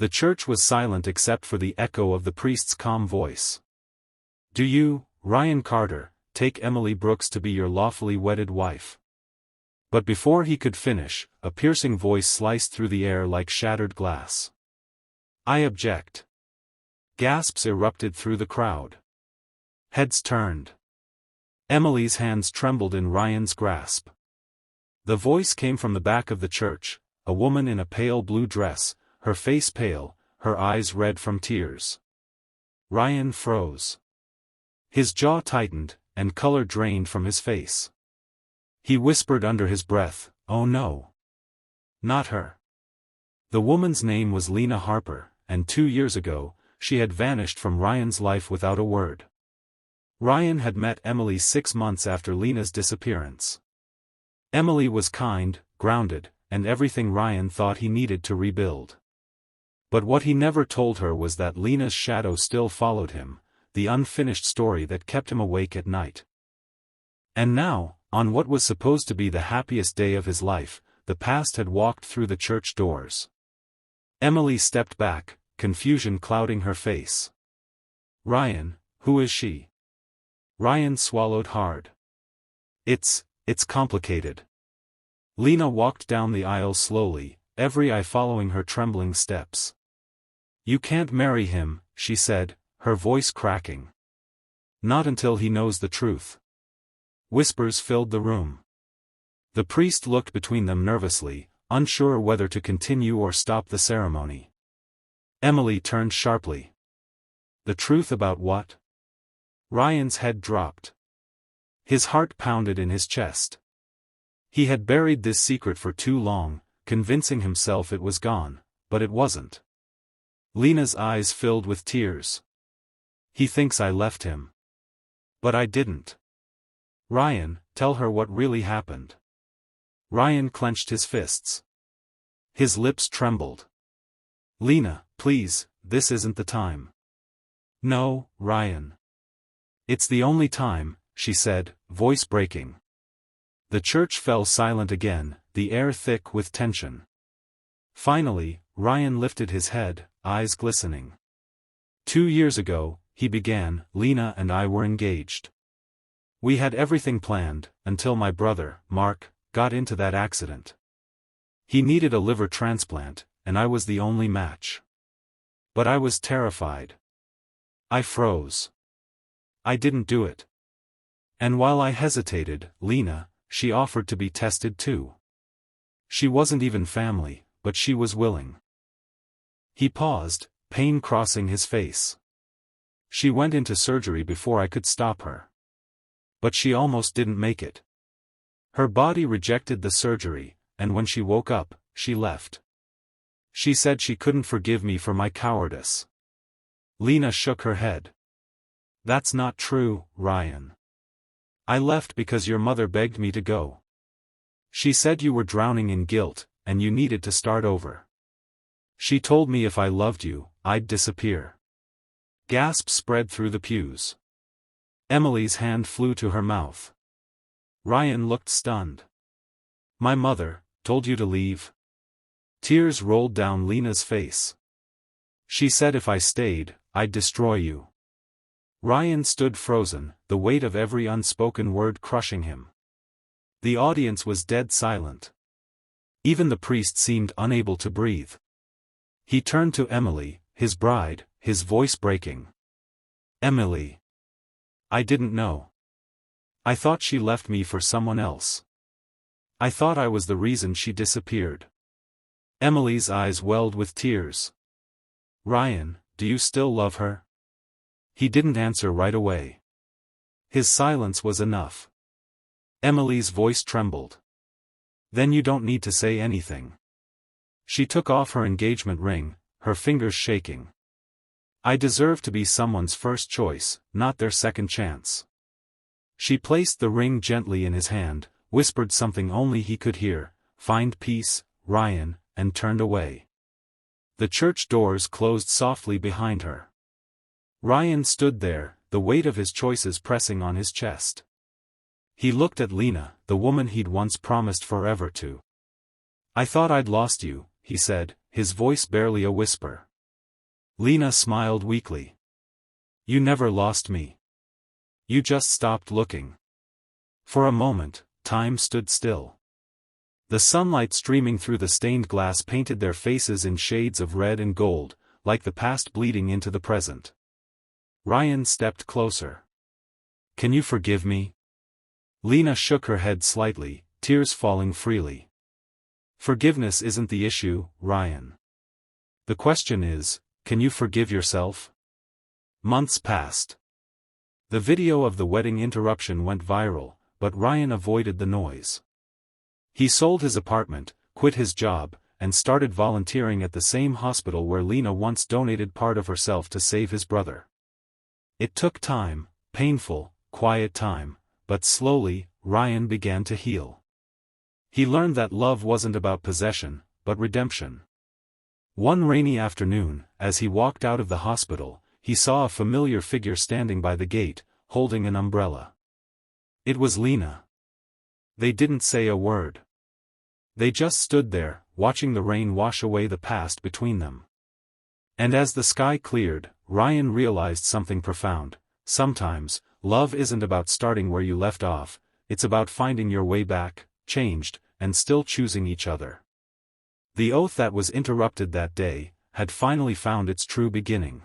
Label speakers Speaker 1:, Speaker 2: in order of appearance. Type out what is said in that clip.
Speaker 1: The church was silent except for the echo of the priest's calm voice. "Do you, Ryan Carter, take Emily Brooks to be your lawfully wedded wife?" But before he could finish, a piercing voice sliced through the air like shattered glass. "I object." Gasps erupted through the crowd. Heads turned. Emily's hands trembled in Ryan's grasp. The voice came from the back of the church, a woman in a pale blue dress, her face pale, her eyes red from tears. Ryan froze. His jaw tightened, and color drained from his face. He whispered under his breath, "Oh no. Not her." The woman's name was Lena Harper, and 2 years ago, she had vanished from Ryan's life without a word. Ryan had met Emily 6 months after Lena's disappearance. Emily was kind, grounded, and everything Ryan thought he needed to rebuild. But what he never told her was that Lena's shadow still followed him, the unfinished story that kept him awake at night. And now, on what was supposed to be the happiest day of his life, the past had walked through the church doors. Emily stepped back, confusion clouding her face. "Ryan, who is she?" Ryan swallowed hard. It's complicated." Lena walked down the aisle slowly, every eye following her trembling steps. "You can't marry him," she said, her voice cracking. "Not until he knows the truth." Whispers filled the room. The priest looked between them nervously, unsure whether to continue or stop the ceremony. Emily turned sharply. "The truth about what?" Ryan's head dropped. His heart pounded in his chest. He had buried this secret for too long, convincing himself it was gone, but it wasn't. Lena's eyes filled with tears. "He thinks I left him. But I didn't." "Ryan, tell her what really happened." Ryan clenched his fists. His lips trembled. "Lena, please, this isn't the time." "No, Ryan. It's the only time," she said, voice breaking. The church fell silent again, the air thick with tension. Finally, Ryan lifted his head, eyes glistening. 2 years ago, he began, Lena and I were engaged. We had everything planned, until my brother, Mark, got into that accident. He needed a liver transplant, and I was the only match. But I was terrified. I froze. I didn't do it. And while I hesitated, Lena, she offered to be tested too. She wasn't even family, but she was willing. He paused, pain crossing his face. She went into surgery before I could stop her. But she almost didn't make it. Her body rejected the surgery, and when she woke up, she left. She said she couldn't forgive me for my cowardice. Lena shook her head. That's not true, Ryan. I left because your mother begged me to go. She said you were drowning in guilt, and you needed to start over. She told me if I loved you, I'd disappear. Gasps spread through the pews. Emily's hand flew to her mouth. Ryan looked stunned. My mother told you to leave? Tears rolled down Lena's face. She said if I stayed, I'd destroy you. Ryan stood frozen, the weight of every unspoken word crushing him. The audience was dead silent. Even the priest seemed unable to breathe. He turned to Emily, his bride, his voice breaking. Emily. I didn't know. I thought she left me for someone else. I thought I was the reason she disappeared. Emily's eyes welled with tears. Ryan, do you still love her? He didn't answer right away. His silence was enough. Emily's voice trembled. Then you don't need to say anything. She took off her engagement ring, her fingers shaking. I deserve to be someone's first choice, not their second chance. She placed the ring gently in his hand, whispered something only he could hear, find peace, Ryan, and turned away. The church doors closed softly behind her. Ryan stood there, the weight of his choices pressing on his chest. He looked at Lena, the woman he'd once promised forever to. I thought I'd lost you, he said, his voice barely a whisper. Lena smiled weakly. You never lost me. You just stopped looking. For a moment, time stood still. The sunlight streaming through the stained glass painted their faces in shades of red and gold, like the past bleeding into the present. Ryan stepped closer. Can you forgive me? Lena shook her head slightly, tears falling freely. Forgiveness isn't the issue, Ryan. The question is, can you forgive yourself? Months passed. The video of the wedding interruption went viral, but Ryan avoided the noise. He sold his apartment, quit his job, and started volunteering at the same hospital where Lena once donated part of herself to save his brother. It took time, painful, quiet time, but slowly, Ryan began to heal. He learned that love wasn't about possession, but redemption. One rainy afternoon, as he walked out of the hospital, he saw a familiar figure standing by the gate, holding an umbrella. It was Lena. They didn't say a word. They just stood there, watching the rain wash away the past between them. And as the sky cleared, Ryan realized something profound. Sometimes, love isn't about starting where you left off, it's about finding your way back, changed, and still choosing each other. The oath that was interrupted that day had finally found its true beginning.